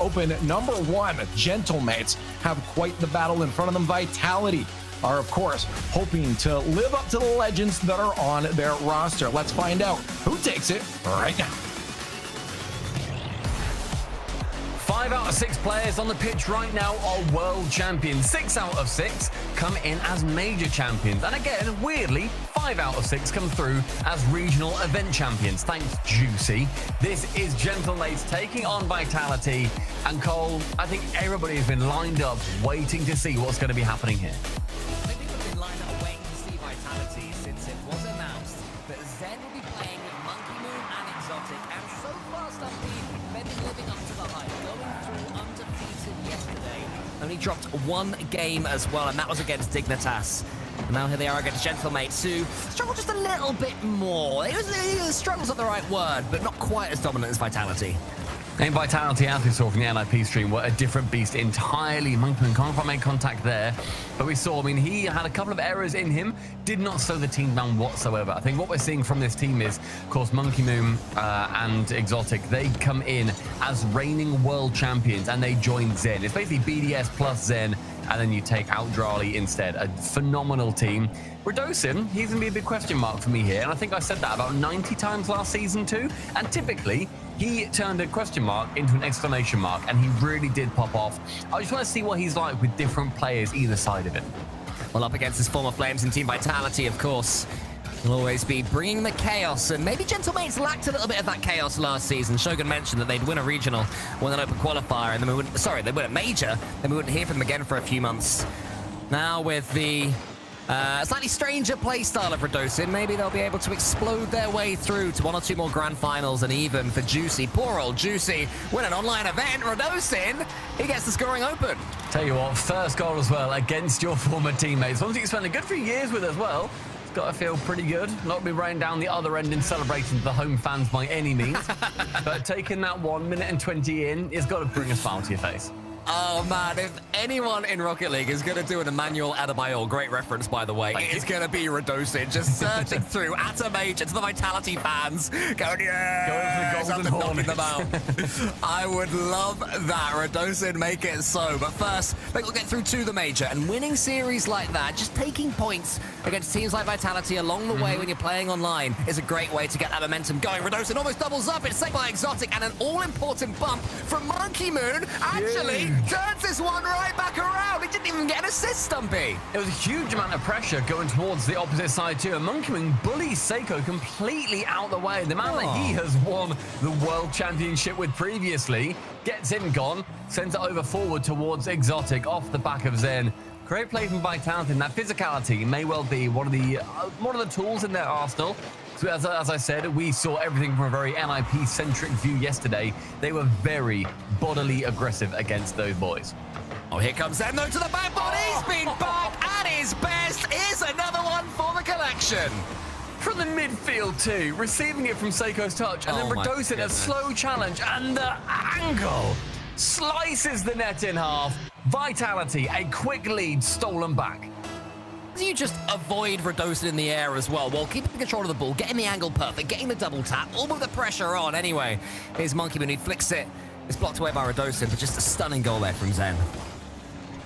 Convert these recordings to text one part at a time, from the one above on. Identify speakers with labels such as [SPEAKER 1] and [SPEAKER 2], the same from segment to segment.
[SPEAKER 1] open number 1. Gentlemates have quite the battle in front of them. Vitality are, of course, hoping to live up to the legends that are on their roster. Let's find out who takes it right now.
[SPEAKER 2] 5 out of 6 players on the pitch right now are world champions. 6 out of 6 come in as major champions. And again, weirdly, 5 out of 6 come through as regional event champions. Thanks, Juicy. This is Gentlemates taking on Vitality. And Cole, I think everybody has been lined up waiting to see what's going to be happening here.
[SPEAKER 3] I think people have been lined up waiting to see Vitality since it was announced that Zen will be playing with Monkey Moon and Exotic. And so far, Stumpy, they've been living up to the hype, going through undefeated yesterday. Only dropped 1 game as well, and that was against Dignitas. And now here they are against Gentlemates, who struggle just a little bit more. Struggle's not the right word, but not quite as dominant as Vitality.
[SPEAKER 2] And Vitality, as we saw from the NIP stream, were a different beast entirely. Monkey Moon can't quite make contact there. But we saw, I mean, he had a couple of errors in him, did not slow the team down whatsoever. I think what we're seeing from this team is, of course, Monkey Moon and Exotic, they come in as reigning world champions and they join Zen. It's basically BDS plus Zen, and then you take out Drali instead. A phenomenal team. Redosin, he's going to be a big question mark for me here, and I think I said that about 90 times last season too, and typically he turned a question mark into an exclamation mark, and he really did pop off. I just want to see what he's like with different players either side of it.
[SPEAKER 3] Well, up against his former Flames and Team Vitality, of course, will always be bringing the chaos, and maybe Gentlemates lacked a little bit of that chaos last season. Shogun mentioned that they'd win a regional, win an open qualifier, and then they'd win a major, then we wouldn't hear from them again for a few months. Now with the slightly stranger playstyle of Redosin, maybe they'll be able to explode their way through to 1 or 2 more grand finals, and even for Juicy, poor old Juicy, win an online event. Redosin, he gets the scoring open.
[SPEAKER 2] Tell you what, first goal as well against your former teammates. Once you spend a good few years with as well, it's got to feel pretty good. Not be running down the other end and celebrating the home fans by any means. But taking that 1 minute and 20 in, it's got to bring a smile to your face.
[SPEAKER 3] Oh man, if anyone in Rocket League is going to do an Emmanuel Adebayor, great reference by the way, it's going to be Redosin, just searching through at a major to the Vitality fans, going, yeah,
[SPEAKER 2] going for the golden
[SPEAKER 3] knocking them out. I would love that, Redosin, make it so. But first, they will get through to the major, and winning series like that, just taking points against teams like Vitality along the way when you're playing online is a great way to get that momentum going. Redosin almost doubles up, it's saved by Exotic, and an all-important bump from Monkey Moon. Actually, turns this one right back around. He didn't even get an assist, Stumpy.
[SPEAKER 2] It was a huge amount of pressure going towards the opposite side too. And Monkey Moon bullies Seiko completely out the way. The man that he has won the World Championship with previously gets him gone, sends it over forward towards Exotic off the back of Zen. Great play from Vitality, and that physicality may well be one of the tools in their arsenal. So as I said, we saw everything from a very NIP-centric view yesterday. They were very bodily aggressive against those boys.
[SPEAKER 3] Oh, here comes Zen, though, to the backboard. He's been back at his best. Is another one for the collection.
[SPEAKER 2] From the midfield too, receiving it from Seiko's touch, and then Redosin a slow challenge, and the angle slices the net in half. Vitality, a quick lead stolen back.
[SPEAKER 3] You just avoid Redosin in the air as well, while keeping control of the ball, getting the angle perfect, getting the double tap, all with the pressure on anyway. Here's Monkey Moon, he flicks it. It's blocked away by Redosin, but just a stunning goal there from Zen.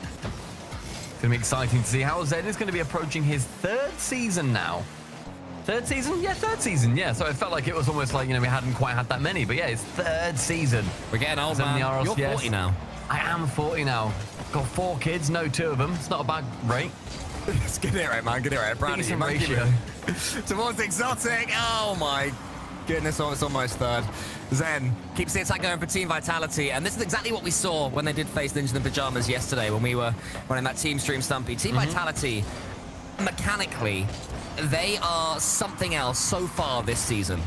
[SPEAKER 2] It's going to be exciting to see how Zen is going to be approaching his 3rd season now. 3rd season? Yeah, 3rd season, yeah. So it felt like it was almost like, you know, we hadn't quite had that many, but yeah, it's 3rd season.
[SPEAKER 3] We're getting old, man.
[SPEAKER 2] The RLCS.
[SPEAKER 3] You're 40 now.
[SPEAKER 2] I am 40 now. Got 4 kids, no 2 of them. It's not a bad rate.
[SPEAKER 3] Let's get it right, man. Get it right. Proud of you,
[SPEAKER 2] ratio.
[SPEAKER 3] Towards Exotic. Oh my goodness, it's almost 3rd. Zen keeps the attack going for Team Vitality, and this is exactly what we saw when they did face Ninja in the Pajamas yesterday when we were running that team stream, Stumpy. Team Vitality, mechanically, they are something else so far this season.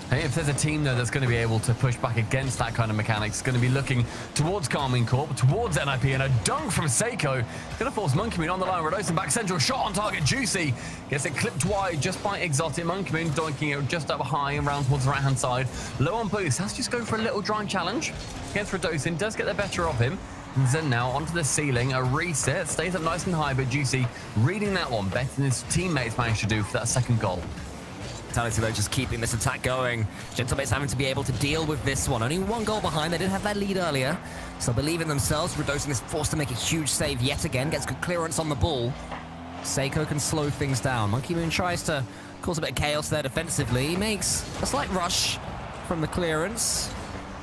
[SPEAKER 2] Hey, if there's a team, though, that's going to be able to push back against that kind of mechanics, it's going to be looking towards Carmine Corp, towards NIP, and a dunk from Seiko. Going to force Monkey Moon on the line. Redosin back central, shot on target, Juicy. Gets it clipped wide just by Exotic. Monkey Moon dunking it just up high and round towards the right-hand side. Low on boost, has to just go for a little dry challenge. Against Redosin, does get the better of him. And Zen now onto the ceiling, a reset, stays up nice and high, but Juicy reading that one better than his teammates managed to do for that 2nd goal.
[SPEAKER 3] Vitality, though, just keeping this attack going. Gentlemates having to be able to deal with this one. Only 1 goal behind. They did have that lead earlier. So believe in themselves. Radosin is forced to make a huge save yet again. Gets good clearance on the ball. Seiko can slow things down. Monkey Moon tries to cause a bit of chaos there defensively. He makes a slight rush from the clearance.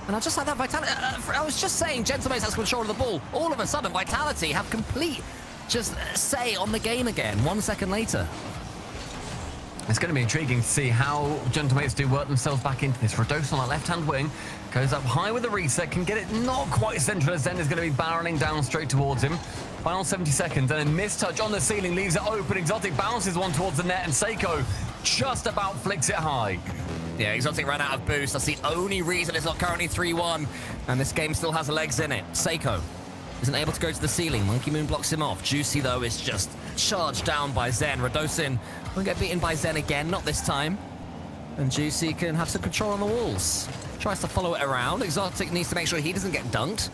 [SPEAKER 3] And I just like that Vitality. I was just saying Gentlemates has control of the ball. All of a sudden, Vitality have complete just say on the game again 1 second later.
[SPEAKER 2] It's going to be intriguing to see how Gentlemates do work themselves back into this. Radosin on that left-hand wing goes up high with the reset, can get it not quite central as Zen is going to be barreling down straight towards him. Final 70 seconds, and a mistouch on the ceiling leaves it open. Exotic bounces one towards the net, and Seiko just about flicks it high.
[SPEAKER 3] Yeah, Exotic ran out of boost. That's the only reason it's not currently 3-1, and this game still has legs in it. Seiko isn't able to go to the ceiling. Monkey Moon blocks him off. Juicy, though, is just charged down by Zen. Radosin will get beaten by Zen again, not this time. And Juicy can have some control on the walls. Tries to follow it around. Exotic needs to make sure he doesn't get dunked.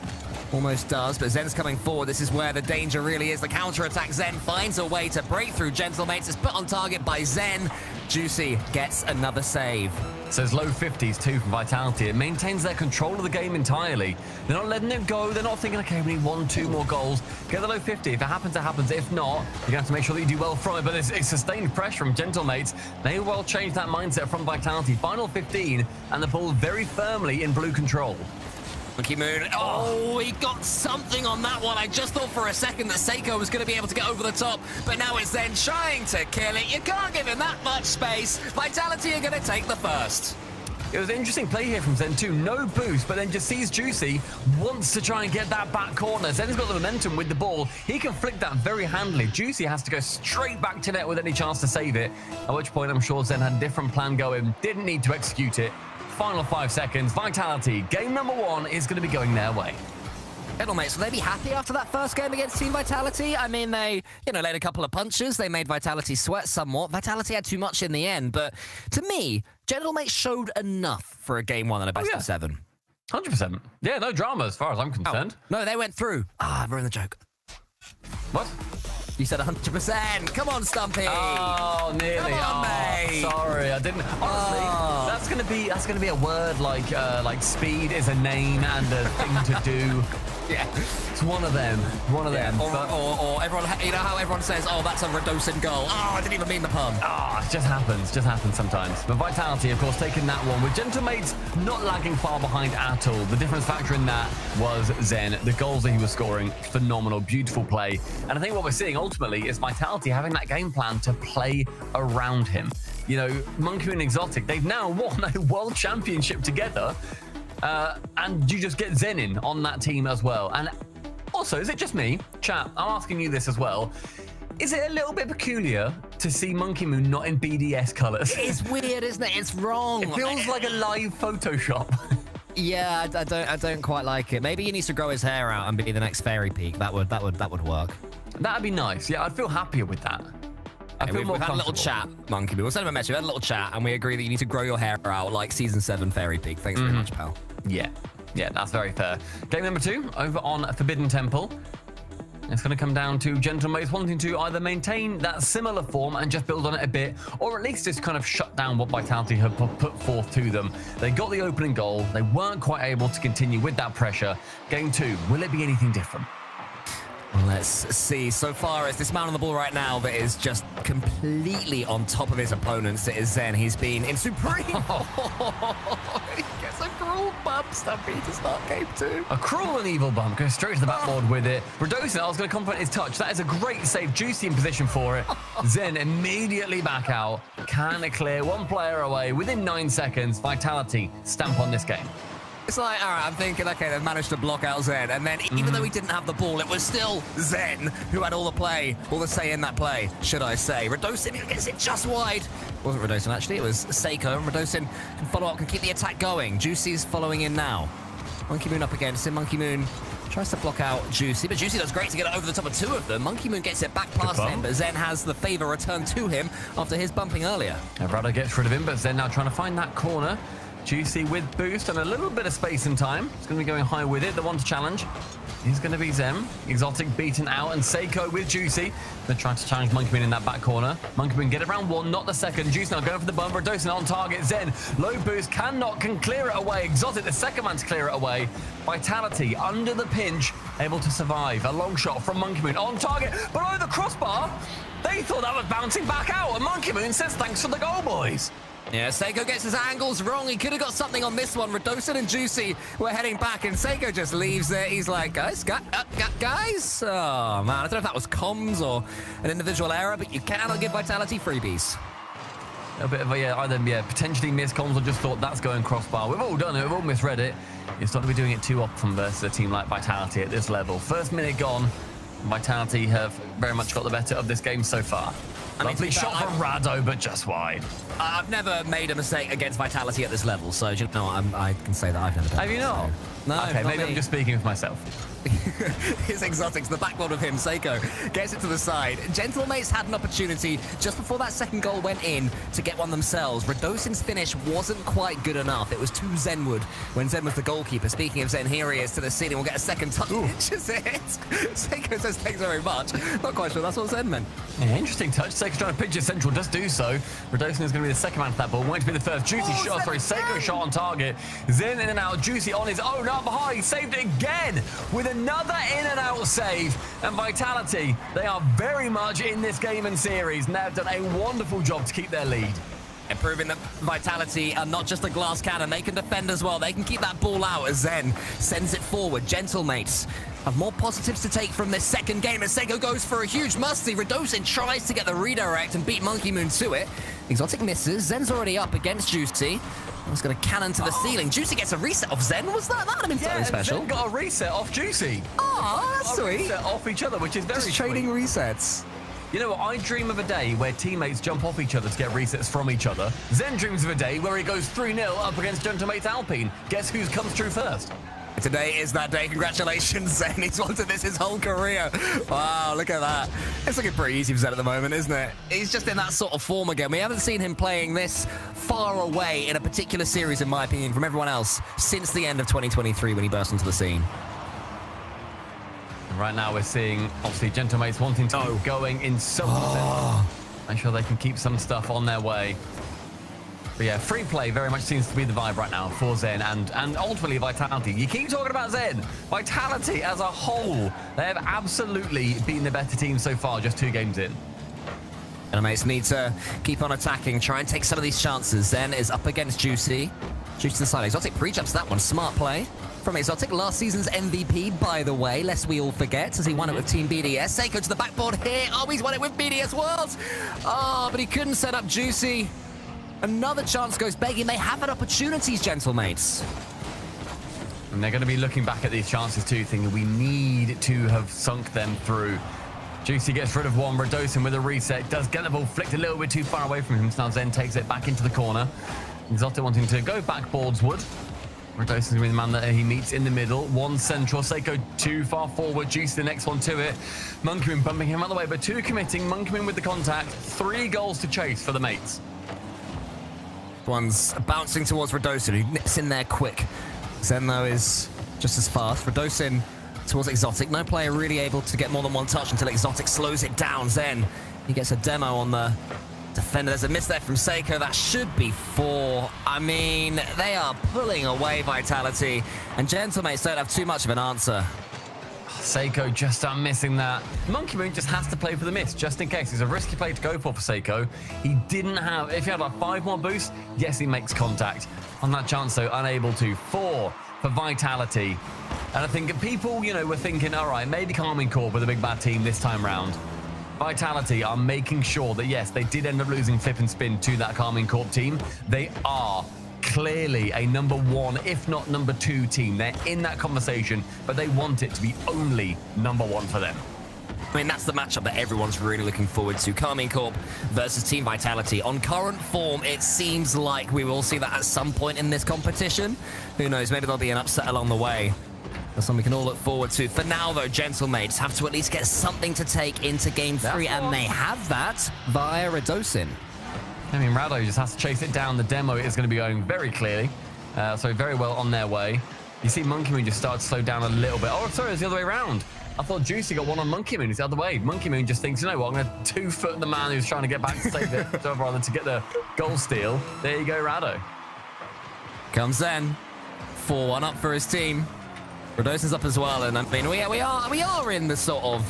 [SPEAKER 3] Almost does, but Zen's coming forward. This is where the danger really is. The counter-attack. Zen finds a way to break through Gentlemates. It's put on target by Zen. Juicy gets another save.
[SPEAKER 2] So it's low 50s too from Vitality. It maintains their control of the game entirely. They're not letting it go. They're not thinking, okay, we need 1, 2 more goals. Get the low 50. If it happens, it happens. If not, you're going to have to make sure that you do well from it. But it's sustained pressure from Gentlemates. They well changed that mindset from Vitality. Final 15, and the ball very firmly in blue control.
[SPEAKER 3] Monkey Moon, oh, he got something on that one. I just thought for a second that Seiko was going to be able to get over the top, but now it's then trying to kill it. You can't give him that much space. Vitality are going to take the first.
[SPEAKER 2] It was an interesting play here from Zen too. No boost, but then just sees Juicy, wants to try and get that back corner. Zen's got the momentum with the ball. He can flick that very handily. Juicy has to go straight back to net with any chance to save it, at which point I'm sure Zen had a different plan going. Didn't need to execute it. Final 5 seconds. Vitality, game number 1 is going to be going their way.
[SPEAKER 3] Gentlemates, will they be happy after that first game against Team Vitality? I mean, they, laid a couple of punches. They made Vitality sweat somewhat. Vitality had too much in the end, but to me, Gentlemates showed enough for a game 1 and a best of 7.
[SPEAKER 2] 100%. Yeah, no drama as far as I'm concerned.
[SPEAKER 3] Oh, no, they went through. I've ruined the joke.
[SPEAKER 2] What?
[SPEAKER 3] You said 100%. Come on, Stumpy.
[SPEAKER 2] Oh, nearly.
[SPEAKER 3] Come on, mate.
[SPEAKER 2] Sorry, I didn't. Honestly, that's gonna be a word like speed is a name and a thing to do.
[SPEAKER 3] Yeah,
[SPEAKER 2] it's one of them. One of them.
[SPEAKER 3] Or everyone, you know how everyone says, "Oh, that's a Radosin goal." Oh, I didn't even mean the pun.
[SPEAKER 2] It just happens sometimes. But Vitality, of course, taking that one with Gentlemates not lagging far behind at all. The difference factor in that was Zen. The goals that he was scoring, phenomenal, beautiful play. And I think what we're seeing ultimately is Vitality having that game plan to play around him. Monkey and Exotic, they've now won a world championship together. And you just get Zen in on that team as well. And also, is it just me? Chat, I'm asking you this as well. Is it a little bit peculiar to see Monkey Moon not in BDS colors?
[SPEAKER 3] It's weird, isn't it? It's wrong.
[SPEAKER 2] It feels like a live Photoshop.
[SPEAKER 3] Yeah, I don't quite like it. Maybe he needs to grow his hair out and be the next Fairy Peak. That would work.
[SPEAKER 2] That'd be nice. Yeah, I'd feel happier with that.
[SPEAKER 3] We've had a little chat, Monkey Moon. We'll send him a message. We had a little chat, and we agree that you need to grow your hair out like Season 7 Fairy Peak. Thanks very much, pal.
[SPEAKER 2] Yeah, that's very fair. Game number 2, over on Forbidden Temple. It's going to come down to Gentlemates wanting to either maintain that similar form and just build on it a bit, or at least just kind of shut down what Vitality have put forth to them. They got the opening goal. They weren't quite able to continue with that pressure. Game 2, will it be anything different?
[SPEAKER 3] Well, let's see. So far as this man on the ball right now that is just completely on top of his opponents, it is Zen. He's been in supreme. He gets a cruel bump, Stumpy, to start game 2.
[SPEAKER 2] A cruel and evil bump. Goes straight to the backboard with it. Radosin, I was going to compliment his touch. That is a great save. Juicy in position for it. Zen immediately back out. Can it clear? One player away. Within 9 seconds, Vitality stamp on this game.
[SPEAKER 3] It's like, all right, I'm thinking, okay, they've managed to block out Zen, and then even though he didn't have the ball, it was still Zen who had all the say in that play, should I say. Radosin gets it just wide. It wasn't Radosin, actually, it was Seiko, and Radosin can follow up, can keep the attack going. Juicy's following in now. Monkey Moon up against him. Monkey Moon tries to block out Juicy, but Juicy does great to get it over the top of 2 of them. Monkey Moon gets it back past him, but Zen has the favor returned to him after his bumping earlier.
[SPEAKER 2] Rado gets rid of him, but Zen now trying to find that corner. Juicy with boost and a little bit of space and time. It's going to be going high with it. The one to challenge. is going to be Zem. Exotic beaten out, and Seiko with Juicy. They're trying to challenge Monkeyman in that back corner. Monkeyman get it around one, not the second. Juicy now going for the bumper. Redosin on target. Zen, low boost, can clear it away. Exotic, the second man to clear it away. Vitality under the pinch, able to survive. A long shot from Monkeyman on target, below the crossbar. They thought that was bouncing back out, and Monkeyman says thanks for the goal, boys.
[SPEAKER 3] Yeah, Seiko gets his angles wrong. He could have got something on this one. Redosin and Juicy were heading back, and Seiko just leaves there. He's like, guys? Oh, man, I don't know if that was comms or an individual error, but you cannot give Vitality freebies.
[SPEAKER 2] A bit of a, either potentially missed comms or just thought that's going crossbar. We've all done it. We've all misread it. It's not to be doing it too often versus a team like Vitality at this level. First minute gone. Vitality have very much got the better of this game so far. Lovely shot from Rado, but just wide.
[SPEAKER 3] I've never made a mistake against Vitality at this level, so you know, I can say that I've never done it.
[SPEAKER 2] Have you not?
[SPEAKER 3] No,
[SPEAKER 2] okay, maybe I'm just speaking with myself.
[SPEAKER 3] His Exotics, the backboard of him, Seiko, gets it to the side. Gentlemates had an opportunity just before that second goal went in to get one themselves. Redosin's finish wasn't quite good enough. It was to Zenwood when Zen was the goalkeeper. Speaking of Zen, here he is to the ceiling. We'll get a second touch. Pitches it. Seiko says thanks very much. Not quite sure that's what Zen meant.
[SPEAKER 2] Yeah, interesting touch. Seiko's trying to pinch it central, does do so. Redosin is going to be the second man for that ball. Won't to be the first. Juicy shot, sorry, Seiko shot on target. Zen in and out. Juicy on his own up behind. Saved it again with another in and out save. And Vitality, they are very much in this game and series, and they've done a wonderful job to keep their lead.
[SPEAKER 3] And proving that Vitality are not just a glass cannon, they can defend as well. They can keep that ball out as Zen sends it forward. Gentlemates have more positives to take from this second game as Seiko goes for a huge musty. Redosin tries to get the redirect and beat Monkeyman to it. Exotic misses. Zen's already up against Juicy. He's going to cannon to the ceiling. Juicy gets a reset off Zen. Was that? That would have been something special.
[SPEAKER 2] Zen got a reset off Juicy.
[SPEAKER 3] Oh, that's sweet.
[SPEAKER 2] Reset off each other, which is very
[SPEAKER 3] just trading resets.
[SPEAKER 2] You know what? I dream of a day where teammates jump off each other to get resets from each other. Zen dreams of a day where he goes 3-0 up against Gentlemates Alpine. Guess who comes through first?
[SPEAKER 3] Today is that day. Congratulations, Zen. He's wanted this his whole career. Wow, look at that. It's looking pretty easy for Zen at the moment, isn't it? He's just in that sort of form again. We haven't seen him playing this far away in a particular series, in my opinion, from everyone else since the end of 2023 when he burst onto the scene.
[SPEAKER 2] And right now we're seeing, obviously, Gentlemates wanting to keep going in some make sure they can keep some stuff on their way. But yeah, free play very much seems to be the vibe right now for Zen and ultimately Vitality. You keep talking about Zen. Vitality as a whole, they have absolutely been the better team so far, just 2 games in.
[SPEAKER 3] And mates need to keep on attacking, try and take some of these chances. Zen is up against Juicy. Juicy to the side. Exotic pre-jumps that one. Smart play from Exotic. Last season's MVP, by the way, lest we all forget, as he won it with Team BDS. Seiko to the backboard here. Oh, he's won it with BDS Worlds. Oh, but he couldn't set up Juicy. Another chance goes begging. They have had opportunities, Gentlemates.
[SPEAKER 2] And they're going to be looking back at these chances too, thinking we need to have sunk them through. Juicy gets rid of one. Redosin with a reset. Does get the ball flicked a little bit too far away from him. So now Zen takes it back into the corner. Exotic wanting to go backboards would. Redosin's going to be the man that he meets in the middle. One central. Seiko too far forward. Juicy the next one to it. Monkeyman bumping him out of the way, but 2 committing. Monkeyman with the contact. 3 goals to chase for the mates.
[SPEAKER 3] One's bouncing towards Redosin, who nips in there quick. Zen, though, is just as fast. Redosin towards Exotic. No player really able to get more than 1 touch until Exotic slows it down. Zen, he gets a demo on the defender. There's a miss there from Seiko. That should be 4. I mean, they are pulling away Vitality, and Gentlemates don't have too much of an answer.
[SPEAKER 2] Seiko just missing that. Monkeyman just has to play for the miss, just in case. It's a risky play to go for Seiko. He didn't have, if he had like 5 more boosts, yes, he makes contact. On that chance, though, unable to. 4 for Vitality. And I think people, you know, were thinking, all right, maybe Carmine Corp with a big bad team this time round. Vitality are making sure that, yes, they did end up losing Flip and Spin to that Carmine Corp team. They are clearly a number 1, if not number 2 team. They're in that conversation, but they want it to be only number 1 for them.
[SPEAKER 3] I mean, that's the matchup that everyone's really looking forward to. Carmine Corp versus Team Vitality. On current form, it seems like we will see that at some point in this competition. Who knows, maybe there'll be an upset along the way. That's something we can all look forward to. For now, though, Gentlemates have to at least get something to take into Game 3, and they have that via Redosin.
[SPEAKER 2] I mean, Rado just has to chase it down. The demo is going to be going very clearly. So very well on their way. You see Monkey Moon just start to slow down a little bit. Oh, sorry, it's the other way around. I thought Juicy got one on Monkey Moon. It's the other way. Monkey Moon just thinks, you know what, I'm going to 2-foot the man who's trying to get back to save it, rather to get the goal steal. There you go, Rado.
[SPEAKER 3] Comes Zen. 4-1 up for his team. Rodoson's up as well, and I mean, we are in the sort of,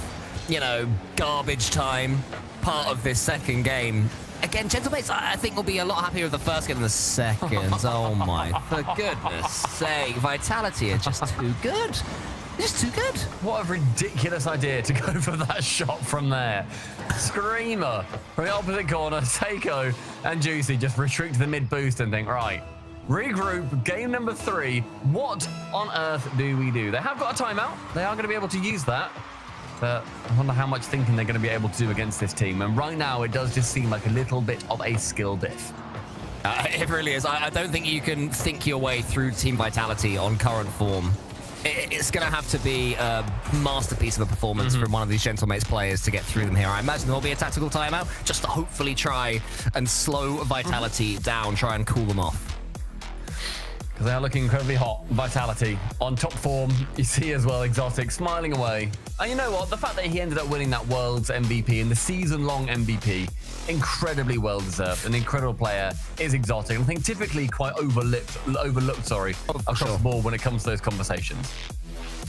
[SPEAKER 3] you know, garbage time part of this second game. Again, Gentlemates, I think, will be a lot happier with the first game than the second. Oh my, for goodness sake. Vitality are just too good. Just too good.
[SPEAKER 2] What a ridiculous idea to go for that shot from there. Screamer from the opposite corner. Seiko and Juicy just retreat to the mid boost and think, right, regroup, game number 3. What on earth do we do? They have got a timeout. They are going to be able to use that. But I wonder how much thinking they're going to be able to do against this team. And right now, it does just seem like a little bit of a skill diff.
[SPEAKER 3] It really is. I don't think you can think your way through Team Vitality on current form. It's going to have to be a masterpiece of a performance from one of these Gentlemates players to get through them here. I imagine there'll be a tactical timeout just to hopefully try and slow Vitality down, try and cool them off.
[SPEAKER 2] Because they are looking incredibly hot. Vitality on top form. You see as well Exotic smiling away. And you know what? The fact that he ended up winning that World's MVP and the season-long MVP, incredibly well-deserved. An incredible player is Exotic. I think typically quite overlooked across the board when it comes to those conversations.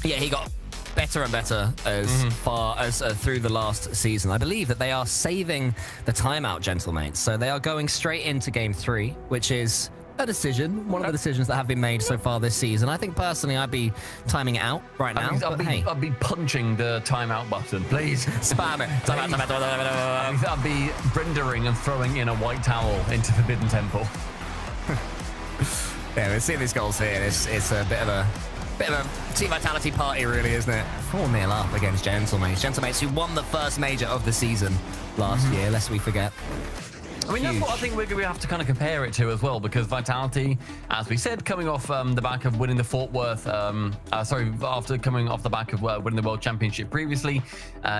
[SPEAKER 3] Yeah, he got better and better as far as through the last season. I believe that they are saving the timeout, Gentlemates. So they are going straight into game 3, which is a decision, one of the decisions that have been made so far this season. I think personally I'd be timing it out right now.
[SPEAKER 2] I'd be punching the timeout button, please.
[SPEAKER 3] Spam it.
[SPEAKER 2] I'd be rendering and throwing in a white towel into Forbidden Temple.
[SPEAKER 3] Yeah, we're seeing these goals here. It's a bit of a Team Vitality party, really, isn't it? 4-0 up against Gentlemates. Gentlemates who won the first major of the season last year, lest we forget.
[SPEAKER 2] I mean, that's what I think we're going to have to kind of compare it to as well, because Vitality, as we said, coming off the back of winning the Fort Worth, after coming off the back of winning the World Championship previously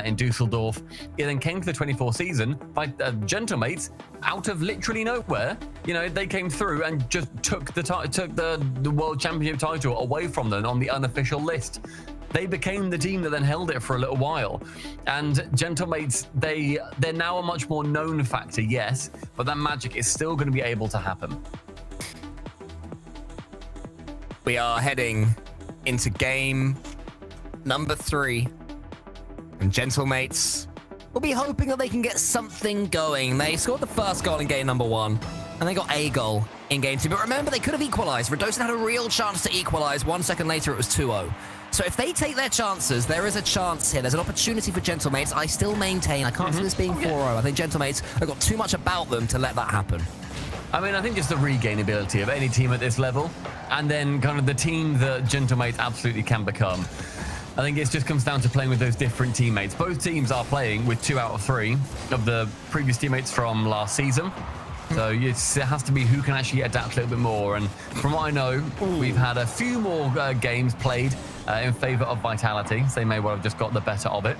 [SPEAKER 2] in Dusseldorf, it then came to the 24 season by Gentlemates out of literally nowhere. You know, they came through and just took the World Championship title away from them on the unofficial list. They became the team that then held it for a little while. And Gentlemates, they're now a much more known factor, yes, but that magic is still going to be able to happen.
[SPEAKER 3] We are heading into game number 3. And Gentlemates will be hoping that they can get something going. They scored the first goal in game number 1, and they got a goal in game 2. But remember, they could have equalized. Radosin had a real chance to equalize. 1 second later, it was 2-0. So if they take their chances, there is a chance here. There's an opportunity for Gentlemates. I still maintain, I can't see this being 4-0. I think Gentlemates have got too much about them to let that happen.
[SPEAKER 2] I mean, I think just the regain ability of any team at this level, and then kind of the team that Gentlemates absolutely can become. I think it just comes down to playing with those different teammates. Both teams are playing with 2 out of 3 of the previous teammates from last season. So it has to be who can actually adapt a little bit more. And from what I know, we've had a few more games played in favor of Vitality. So they may well have just got the better of it.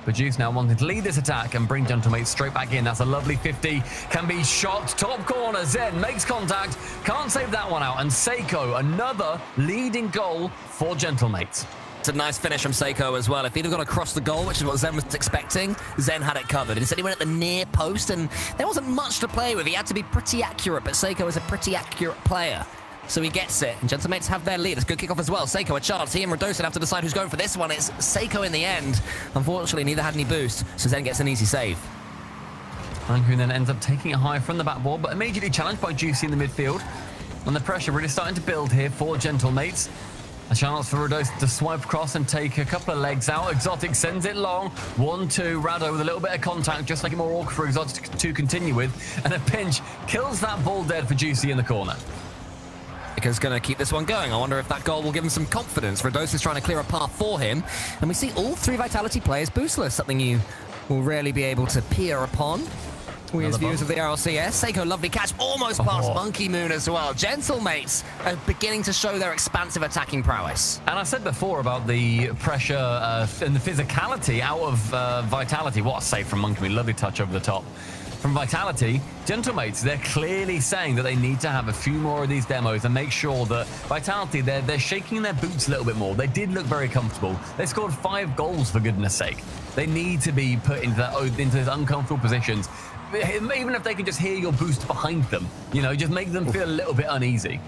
[SPEAKER 2] But Juice now wanting to lead this attack and bring Gentlemates straight back in. That's a lovely 50. Can be shot. Top corner. Zen makes contact. Can't save that one out. And Seiko, another leading goal for Gentlemates.
[SPEAKER 3] It's a nice finish from Seiko as well. If he'd have gone across the goal, which is what Zen was expecting, Zen had it covered. Instead, he went at the near post, and there wasn't much to play with. He had to be pretty accurate, but Seiko is a pretty accurate player. So he gets it, and Gentlemates have their lead. It's a good kickoff as well. Seiko a chance. He and Radosin have to decide who's going for this one. It's Seiko in the end. Unfortunately, neither had any boost, so Zen gets an easy save.
[SPEAKER 2] Who then ends up taking it high from the back wall, but immediately challenged by Juicy in the midfield. And the pressure really starting to build here for Gentlemates. A chance for Radosin to swipe across and take a couple of legs out. Exotic sends it long. 1-2. Rado with a little bit of contact, just like it more awkward for Exotic to continue with. And a pinch kills that ball dead for Juicy in the corner.
[SPEAKER 3] Because going to keep this one going. I wonder if that goal will give him some confidence. Radosin's trying to clear a path for him. And we see all 3 Vitality players boostless, something you will rarely be able to peer upon. We as viewers of the RLCS. Seiko, lovely catch, almost past Monkey Moon as well. Gentlemates are beginning to show their expansive attacking prowess.
[SPEAKER 2] And I said before about the pressure and the physicality out of Vitality. What a save from Monkey Moon. Lovely touch over the top. from Vitality, Gentlemates, they're clearly saying that they need to have a few more of these demos and make sure that Vitality, they're shaking their boots a little bit more. They did look very comfortable. They scored 5 goals, for goodness sake. They need to be put into those uncomfortable positions. Even if they can just hear your boost behind them, you know, just make them feel a little bit uneasy.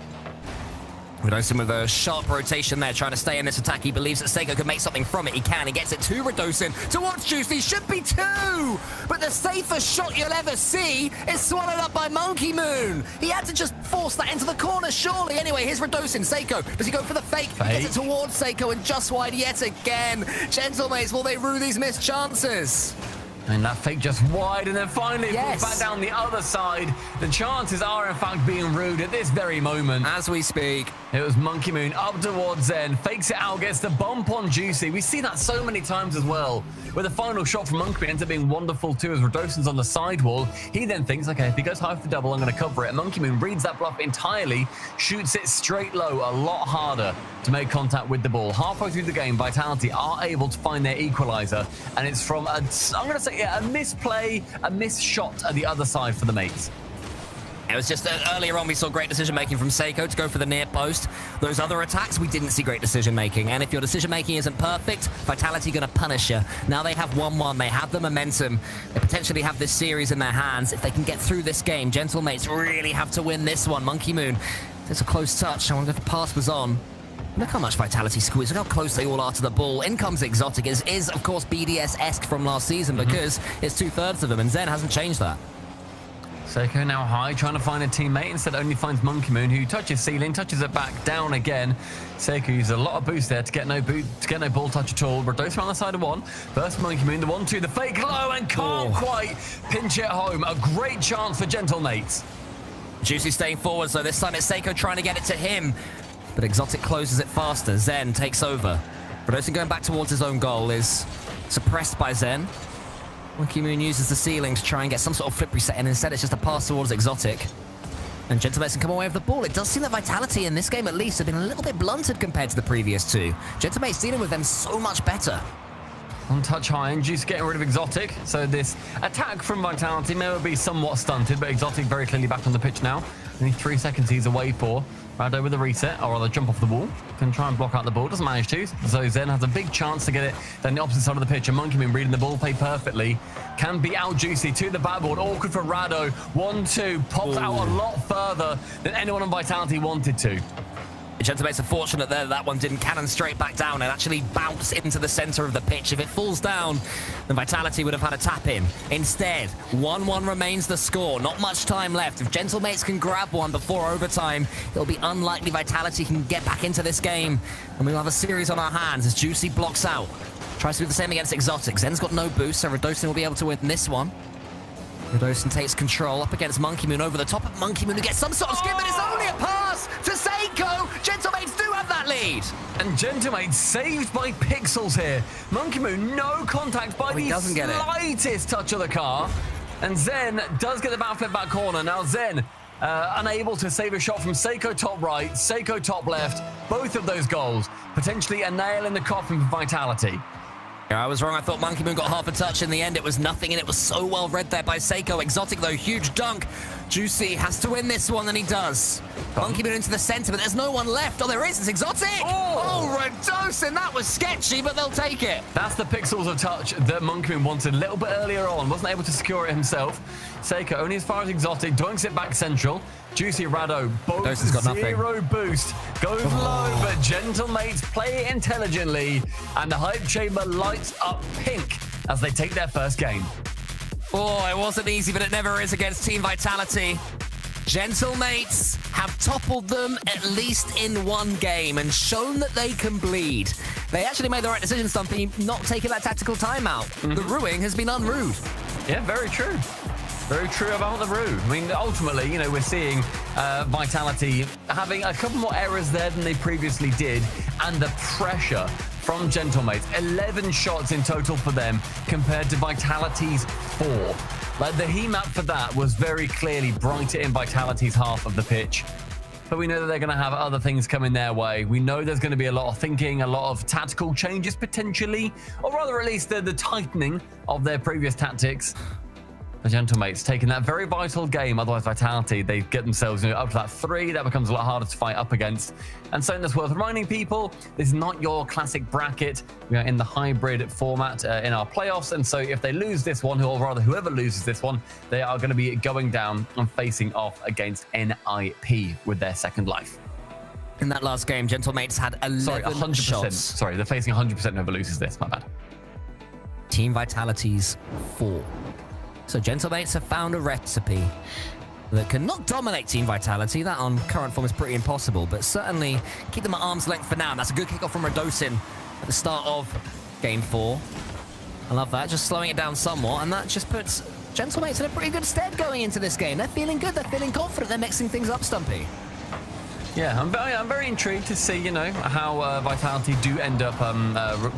[SPEAKER 3] Radosin with a sharp rotation there, trying to stay in this attack. He believes that Seiko can make something from it. He can. He gets it to Radosin. Towards Juicy. Should be 2. But the safest shot you'll ever see is swallowed up by Monkey Moon. He had to just force that into the corner, surely. Anyway, here's Radosin. Seiko. Does he go for the fake? He gets it towards Seiko and just wide yet again. Gentlemates, will they rue these missed chances?
[SPEAKER 2] And that fake just wide, and then finally falls back down the other side. The chances are, in fact, being rude at this very moment.
[SPEAKER 3] As we speak.
[SPEAKER 2] It was Monkey Moon up towards Zen, fakes it out, gets the bump on Juicy. We see that so many times as well, where the final shot from Monkey Moon ends up being wonderful too, as Radosin's on the sidewall. He then thinks, okay, if he goes high for the double, I'm going to cover it. And Monkey Moon reads that bluff entirely, shoots it straight low, a lot harder to make contact with the ball. Halfway through the game, Vitality are able to find their equalizer, and it's from a, I'm going to say, a misplay, a missed shot at the other side for the mates.
[SPEAKER 3] It was just earlier on we saw great decision-making from Seiko to go for the near post. Those other attacks, we didn't see great decision-making. And if your decision-making isn't perfect, Vitality going to punish you. Now they have 1-1. They have the momentum. They potentially have this series in their hands. If they can get through this game, Gentlemates really have to win this one. Monkey Moon, there's a close touch. I wonder if the pass was on. Look how much Vitality squeeze. Look how close they all are to the ball. In comes Exotic. Is of course, BDS-esque from last season because it's 2/3 of them, and Zen hasn't changed that.
[SPEAKER 2] Seiko now high, trying to find a teammate. Instead, only finds Monkey Moon, who touches ceiling, touches it back down again. Seiko uses a lot of boost there to get no ball touch at all. Radosin on the side of 1. First Monkey Moon, the 1-2, the fake low, and can't quite pinch it home. A great chance for Gentlemates.
[SPEAKER 3] Juicy staying forward, so this time it's Seiko trying to get it to him. But Exotic closes it faster. Zen takes over. Radosin going back towards his own goal is suppressed by Zen. Monkey Moon uses the ceiling to try and get some sort of flip reset, and instead it's just a pass towards Exotic. And Gentlemates can come away with the ball. It does seem that Vitality in this game at least have been a little bit blunted compared to the previous 2. Gentlemates dealing with them so much better.
[SPEAKER 2] On touch high, and Juice getting rid of Exotic. So this attack from Vitality may be somewhat stunted, but Exotic very clearly back on the pitch now. Only 3 seconds he's away for. Rado with the reset, or rather jump off the wall. Can try and block out the ball, doesn't manage to. So Zen has a big chance to get it down the opposite side of the pitch, and Monkey Moon reading the ball play perfectly. Can be out Juicy to the backboard, awkward for Rado. 1-2, pops out a lot further than anyone on Vitality wanted to.
[SPEAKER 3] Gentlemates are fortunate there that one didn't cannon straight back down and actually bounce into the center of the pitch. If it falls down, then Vitality would have had a tap in. Instead, 1-1 remains the score. Not much time left. If Gentlemates can grab one before overtime, it'll be unlikely Vitality can get back into this game. And we'll have a series on our hands as Juicy blocks out. Tries to do the same against Exotic. Zen's got no boost, so Radosin will be able to win this one. Radosin takes control up against Monkey Moon over the top of Monkey Moon to get some sort of skip, but it's only a pass to Seiko. Gentlemates do have that lead.
[SPEAKER 2] And Gentlemates saved by pixels here. Monkey Moon, no contact by the slightest touch of the car. And Zen does get the backflip back corner. Now Zen unable to save a shot from Seiko top right, Seiko top left. Both of those goals, potentially a nail in the coffin for Vitality.
[SPEAKER 3] I was wrong. I thought Monkey Moon got half a touch. In the end, it was nothing, and it was so well read there by Seiko. Exotic, though, huge dunk. Juicy has to win this one, and he does. Monkey Moon into the center, but there's no one left. Oh, there is. It's Exotic. Oh, Radosin. That was sketchy, but they'll take it.
[SPEAKER 2] That's the pixels of touch that Monkey Moon wanted a little bit earlier on. Wasn't able to secure it himself. Seiko only as far as Exotic. Dunks it back central. Juicy, Rado, both got zero boost. Goes low, but Gentlemates play it intelligently, and the hype chamber lights up pink as they take their first game.
[SPEAKER 3] Oh, it wasn't easy, but it never is against Team Vitality. Gentlemates have toppled them at least in one game and shown that they can bleed. They actually made the right decision, Stumpy, not taking that tactical timeout. The ruining has been unrued.
[SPEAKER 2] Yeah, very true. Very true about the Rude. I mean, ultimately, you know, we're seeing Vitality having a couple more errors there than they previously did, and the pressure from Gentlemates. 11 shots in total for them compared to Vitality's 4. Like, the heat map for that was very clearly brighter in Vitality's half of the pitch. But we know that they're going to have other things coming their way. We know there's going to be a lot of thinking, a lot of tactical changes potentially, or rather at least the tightening of their previous tactics. The Gentlemates taking that very vital game. Otherwise, Vitality, they get themselves up to that 3. That becomes a lot harder to fight up against. And something that's worth reminding people, this is not your classic bracket. We are in the hybrid format in our playoffs. And so if they lose this one, or rather whoever loses this one, they are going to be going down and facing off against NIP with their second life.
[SPEAKER 3] In that last game, Gentlemates had 11
[SPEAKER 2] 100%.
[SPEAKER 3] shots.
[SPEAKER 2] Sorry, they're facing 100% whoever loses this. My bad.
[SPEAKER 3] Team Vitality's 4. So Gentlemates have found a recipe that can not dominate Team Vitality. That on current form is pretty impossible, but certainly keep them at arm's length for now. And that's a good kickoff from Radosin at the start of Game 4. I love that, just slowing it down somewhat, and that just puts Gentlemates in a pretty good stead going into this game. They're feeling good, they're feeling confident, they're mixing things up, Stumpy.
[SPEAKER 2] Yeah, I'm very intrigued to see, how Vitality do end up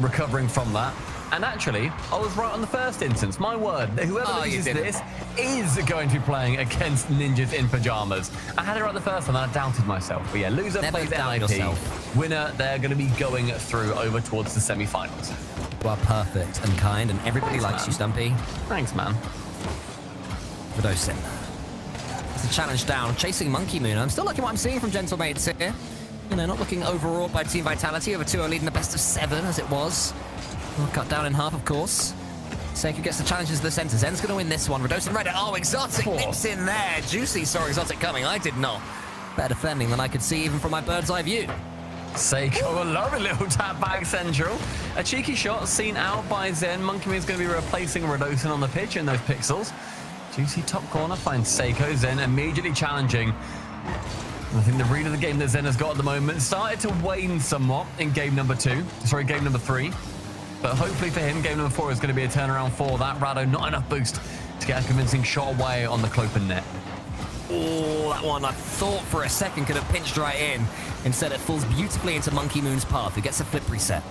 [SPEAKER 2] recovering from that. And actually, I was right on the first instance. My word, whoever loses this is going to be playing against ninjas in pajamas. I had it right the first time, and I doubted myself. But yeah, loser plays NIP. Yourself. Winner, they're going to be going through over towards the semi-finals.
[SPEAKER 3] You are perfect and kind, and everybody likes you, Stumpy.
[SPEAKER 2] Thanks, man.
[SPEAKER 3] Radosin. It's a challenge down, chasing Monkey Moon. I'm still liking what I'm seeing from Gentlemates here. Not looking overawed by Team Vitality. Over 2-0 leading the best of 7 as it was. Well, cut down in half, of course. Seiko gets the challenge into the center. Zen's going to win this one. Radosin read it. Oh, Exotic nips in there. Juicy saw Exotic coming. I did not. Better defending than I could see even from my bird's eye view.
[SPEAKER 2] Seiko, a lovely little tap back central. A cheeky shot seen out by Zen. Monkey Moon's going to be replacing Radosin on the pitch in those pixels. Juicy top corner finds Seiko. Zen immediately challenging. I think the read of the game that Zen has got at the moment started to wane somewhat in game number 3. But hopefully for him, game number 4 is going to be a turnaround for that. Rado, not enough boost to get a convincing shot away on the Clopen net.
[SPEAKER 3] Oh, that one I thought for a second could have pinched right in. Instead, it falls beautifully into Monkey Moon's path, who gets a flip reset.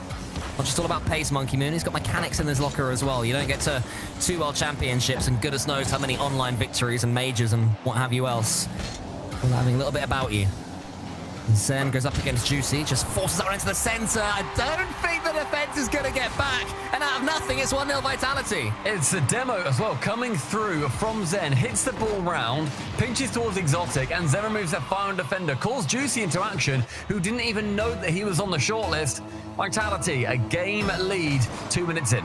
[SPEAKER 3] Not just all about pace, Monkey Moon. He's got mechanics in his locker as well. You don't get to 2 World Championships, and goodness knows how many online victories and majors and what have you else. Well, having a little bit about you. And Zen goes up against Juicy, just forces that one into the center. I don't think the defense is going to get back. And out of nothing, it's 1-0 Vitality.
[SPEAKER 2] It's a demo as well, coming through from Zen, hits the ball round, pinches towards Exotic, and Zen removes that fire defender, calls Juicy into action, who didn't even know that he was on the shortlist. Vitality, a game lead, 2 minutes in.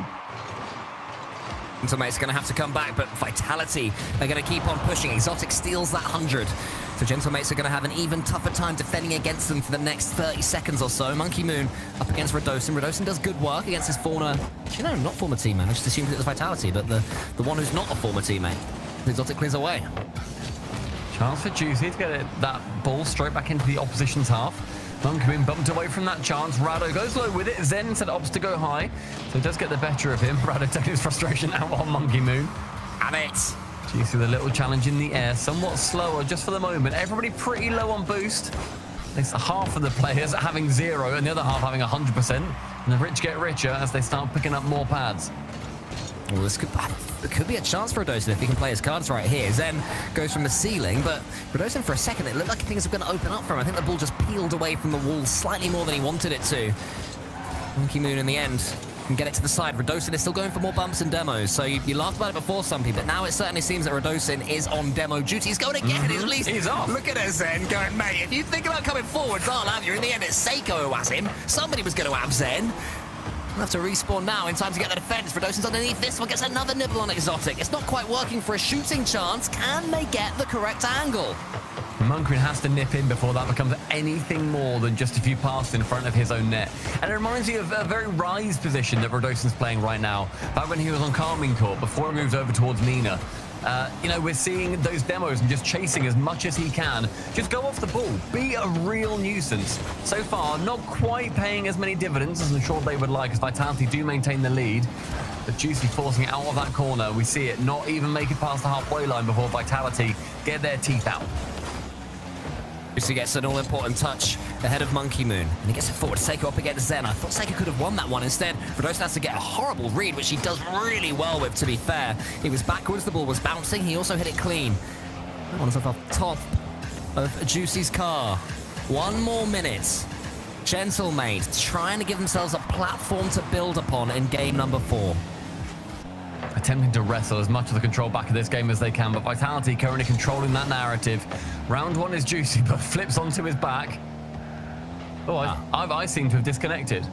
[SPEAKER 3] Gentlemate's going to have to come back, but Vitality are going to keep on pushing. Exotic steals that 100. So Gentlemates are going to have an even tougher time defending against them for the next 30 seconds or so. Monkey Moon up against Radosin. Radosin does good work against his former... not former teammate. I just assumed it was Vitality, but the one who's not a former teammate. Exotic clears away.
[SPEAKER 2] Chance for Juicy to get that ball straight back into the opposition's half. Monkey Moon bumped away from that chance. Rado goes low with it. Zen set opts to go high. So he does get the better of him. Rado taking his frustration out on Monkey Moon.
[SPEAKER 3] Have it.
[SPEAKER 2] Juicy with a little challenge in the air. Somewhat slower just for the moment. Everybody pretty low on boost. At least half of the players having 0 and the other half having 100%. And the rich get richer as they start picking up more pads.
[SPEAKER 3] Well, this could be a chance for Radosin if he can play his cards right here. Zen goes from the ceiling, but Radosin for a second, it looked like things were going to open up for him. I think the ball just peeled away from the wall slightly more than he wanted it to. Monkey Moon in the end can get it to the side. Radosin is still going for more bumps and demos, so you laughed about it before, Stumpy, but now it certainly seems that Radosin is on demo duty. He's going again, at least.
[SPEAKER 2] He's off.
[SPEAKER 3] Look at us, Zen, going, mate, if you think about coming forwards, I'll have you. In the end, it's Seiko who has him. Somebody was going to have Zen. We'll have to respawn now in time to get the defense. Radosin's underneath this one, gets another nibble on Exotic. It's not quite working for a shooting chance. Can they get the correct angle?
[SPEAKER 2] Monkey Moon has to nip in before that becomes anything more than just a few passes in front of his own net. And it reminds me of a very rise position that Radosin's playing right now. Back when he was on Carmine Court, before he moves over towards Nina. We're seeing those demos and just chasing as much as he can. Just go off the ball. Be a real nuisance. So far, not quite paying as many dividends as I'm sure they would like, as Vitality do maintain the lead. But Juicy forcing it out of that corner. We see it not even make it past the halfway line before Vitality get their teeth out.
[SPEAKER 3] Juicy gets an all-important touch ahead of Monkey Moon, and he gets it forward. Seiko up against Zen. I thought Seiko could have won that one. Instead, Radosin has to get a horrible read, which he does really well with, to be fair. He was backwards, the ball was bouncing. He also hit it clean. That one's off top of Juicy's car. 1 more minute. Gentlemate trying to give themselves a platform to build upon in game number 4.
[SPEAKER 2] attempting to wrestle as much of the control back of this game as they can, but Vitality currently controlling that narrative. Round 1 is juicy, but flips onto his back. Oh, I seem to have disconnected.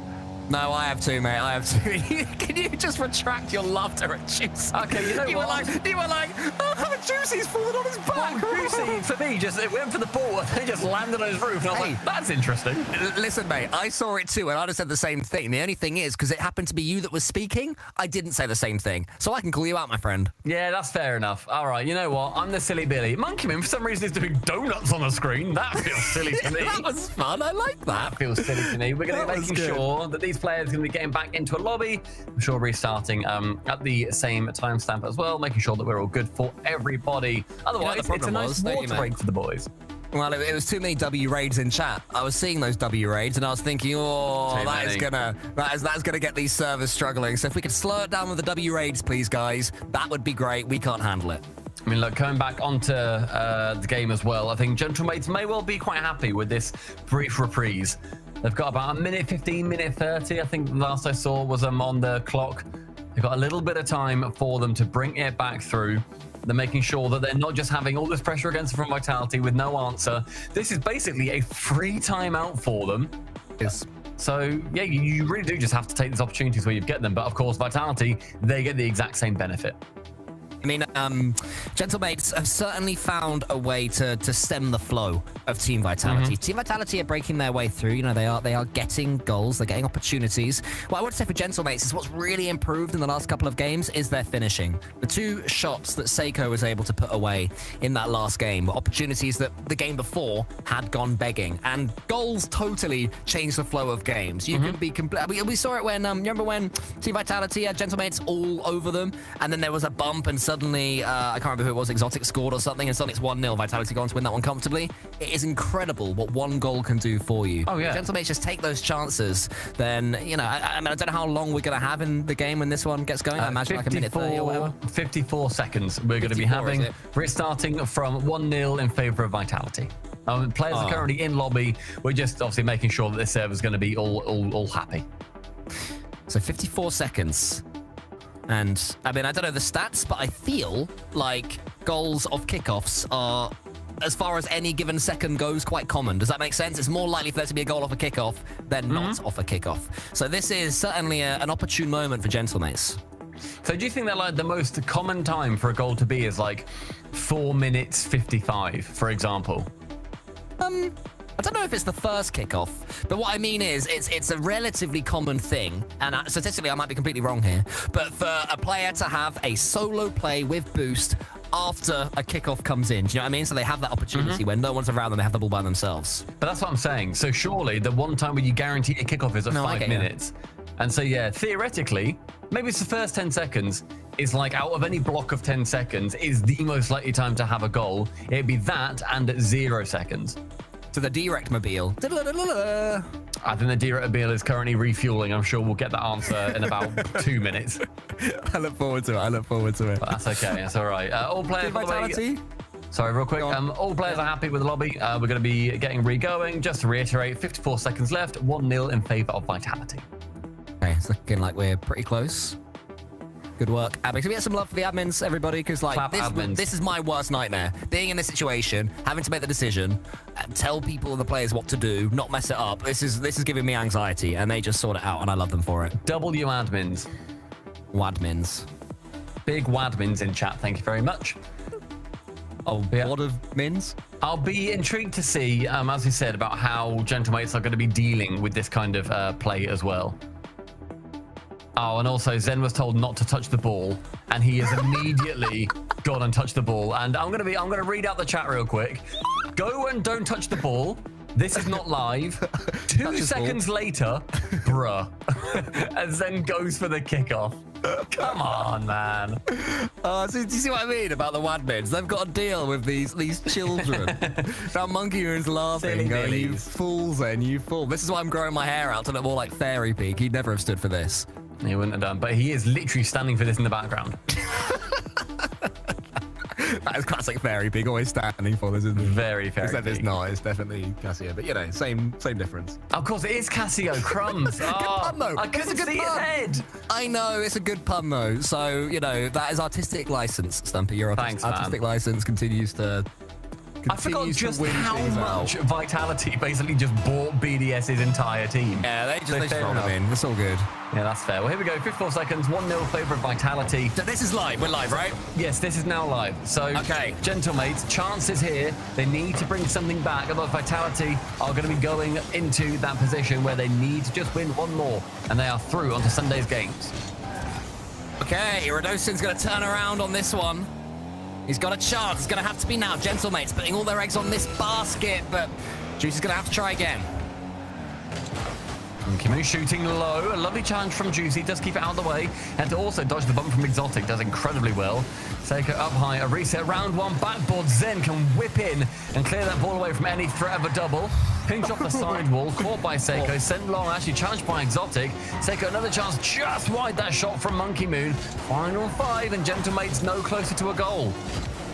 [SPEAKER 3] No, I have too, mate. I have too. Can you just retract your laughter at Juicy?
[SPEAKER 2] Okay, you know what?
[SPEAKER 3] You were like, oh, Juicy's fallen on his back.
[SPEAKER 2] Juicy, for me, it went for the ball and then just landed on his roof. And I was like, that's interesting.
[SPEAKER 3] Listen, mate, I saw it too, and I'd have said the same thing. The only thing is, because it happened to be you that was speaking, I didn't say the same thing. So I can call you out, my friend.
[SPEAKER 2] Yeah, that's fair enough. All right, you know what? I'm the silly Billy. Monkeyman, for some reason, is doing donuts on the screen. That feels silly to me.
[SPEAKER 3] That was fun. I like that.
[SPEAKER 2] That feels silly to me. We're going to be making sure that these players are going to be getting back into a lobby. I'm sure restarting at the same timestamp as well, making sure that we're all good for everybody. Otherwise, it's a nice water break for the boys.
[SPEAKER 3] Well, it was too many W raids in chat. I was seeing those W raids and I was thinking, oh, that's gonna get these servers struggling. So if we could slow it down with the W raids, please, guys, that would be great. We can't handle it.
[SPEAKER 2] I mean, look, coming back onto the game as well, I think Gentlemates may well be quite happy with this brief reprise. They've got about a minute 15, minute 30. I think the last I saw was on the clock. They've got a little bit of time for them to bring it back through. They're making sure that they're not just having all this pressure against them from Vitality with no answer. This is basically a free timeout for them.
[SPEAKER 3] Yes.
[SPEAKER 2] So, yeah, you really do just have to take these opportunities where you get them. But, of course, Vitality, they get the exact same benefit.
[SPEAKER 3] I mean, Gentlemates have certainly found a way to stem the flow of Team Vitality. Team Vitality are breaking their way through. You know, they are getting goals. They're getting opportunities. What I want to say for Gentlemates is what's really improved in the last couple of games is their finishing. The 2 shots that Seiko was able to put away in that last game were opportunities that the game before had gone begging. And goals totally changed the flow of games. You can be we saw it when, remember when Team Vitality had Gentlemates all over them, and then there was a bump and suddenly, I can't remember who it was, Exotic scored or something, and suddenly it's 1-0, Vitality going to win that one comfortably. It is incredible what one goal can do for you.
[SPEAKER 2] Oh, yeah.
[SPEAKER 3] If Gentlemates just take those chances, then, you know, I mean, I don't know how long we're going to have in the game when this one gets going. I imagine like a minute 30 or whatever.
[SPEAKER 2] 54 seconds we're going to be having. We're starting from 1-0 in favor of Vitality. Players are currently in lobby. We're just obviously making sure that this server is going to be all happy.
[SPEAKER 3] So 54 seconds. And, I mean, I don't know the stats, but I feel like goals off kickoffs are, as far as any given second goes, quite common. Does that make sense? It's more likely for there to be a goal off a kickoff than not off a kickoff. So this is certainly an opportune moment for Gentlemates.
[SPEAKER 2] So do you think that like the most common time for a goal to be is like 4 minutes 55, for example?
[SPEAKER 3] I don't know if it's the first kickoff, but what I mean is it's a relatively common thing, and statistically I might be completely wrong here, but for a player to have a solo play with boost after a kickoff comes in, do you know what I mean? So they have that opportunity when no one's around them, they have the ball by themselves.
[SPEAKER 2] But that's what I'm saying. So surely the one time where you guarantee a kickoff is at 5 minutes. And so, yeah, theoretically, maybe it's the first 10 seconds is like out of any block of 10 seconds is the most likely time to have a goal. It'd be that and at 0 seconds.
[SPEAKER 3] To the Direct Mobile.
[SPEAKER 2] I think the Direct Mobile is currently refueling. I'm sure we'll get that answer in about 2 minutes.
[SPEAKER 3] I look forward to it.
[SPEAKER 2] But that's okay. That's all right. All players, by the way, sorry, real quick. All players are happy with the lobby. We're going to be getting re-going. Just to reiterate, 54 seconds left. 1-0 in favor of Vitality.
[SPEAKER 3] Okay, it's looking like we're pretty close. Good work, admins. Can we get some love for the admins, everybody? Because like this is my worst nightmare. Being in this situation, having to make the decision, tell people and the players what to do, not mess it up. This is giving me anxiety, and they just sort it out, and I love them for it.
[SPEAKER 2] W admins.
[SPEAKER 3] Wadmins.
[SPEAKER 2] Big wadmins in chat. Thank you very much.
[SPEAKER 3] Oh, yeah. What of mins?
[SPEAKER 2] I'll be intrigued to see, as we said, about how Gentlemates are going to be dealing with this kind of play as well. Oh, and also Zen was told not to touch the ball, and he has immediately gone and touched the ball. And I'm gonna read out the chat real quick. Go and don't touch the ball. This is not live. 2 seconds later, bruh. And Zen goes for the kickoff. Come on, man.
[SPEAKER 3] So do you see what I mean about the Wadmins? They've got to deal with these children. That monkey is laughing, going, you fools, Zen, you fool. This is why I'm growing my hair out to look more like Fairy Peak. He'd never have stood for this.
[SPEAKER 2] He wouldn't have done, but he is literally standing for this in the background.
[SPEAKER 3] That is classic Fairy Pig, always standing for this, isn't it?
[SPEAKER 2] Very, very
[SPEAKER 3] Except it's
[SPEAKER 2] big.
[SPEAKER 3] not, it's definitely Cassia. But, you know, same difference.
[SPEAKER 2] Of course, it is Cassio. Crumbs.
[SPEAKER 3] Good pun, though.
[SPEAKER 2] I
[SPEAKER 3] It's a
[SPEAKER 2] couldn't
[SPEAKER 3] good
[SPEAKER 2] see his
[SPEAKER 3] pun.
[SPEAKER 2] head.
[SPEAKER 3] I know, it's a good pun, though. So, you know, that is artistic license, Stumpy. Your
[SPEAKER 2] Thanks,
[SPEAKER 3] artistic license continues to...
[SPEAKER 2] I forgot just
[SPEAKER 3] win
[SPEAKER 2] how
[SPEAKER 3] things
[SPEAKER 2] much
[SPEAKER 3] out.
[SPEAKER 2] Vitality basically just bought BDS's entire team.
[SPEAKER 3] Yeah, they
[SPEAKER 2] So
[SPEAKER 3] just
[SPEAKER 2] fair
[SPEAKER 3] throw
[SPEAKER 2] enough.
[SPEAKER 3] them in. It's all good.
[SPEAKER 2] Yeah, that's fair. Well, here we go. 54 seconds, 1-0 favour of Vitality.
[SPEAKER 3] So this is live. We're live, right?
[SPEAKER 2] Yes, this is now live. So,
[SPEAKER 3] Okay.
[SPEAKER 2] gentlemates, chances here. They need to bring something back. Although Vitality are going to be going into that position where they need to just win one more. And they are through onto Sunday's games.
[SPEAKER 3] Okay, Radosin's going to turn around on this one. He's got a chance. It's going to have to be now. Gentlemates putting all their eggs on this basket, but Juice is going to have to try again.
[SPEAKER 2] And Kimu shooting low. A lovely challenge from Juicy. Does keep it out of the way. And to also dodge the bump from Exotic. Does incredibly well. Seiko up high. A reset. Round one. Backboard. Zen can whip in and clear that ball away from any threat of a double. Pinch off the sidewall. Caught by Seiko. Sent long. Actually challenged by Exotic. Seiko another chance. Just wide that shot from Monkey Moon. Final 5. And Gentlemates no closer to a goal.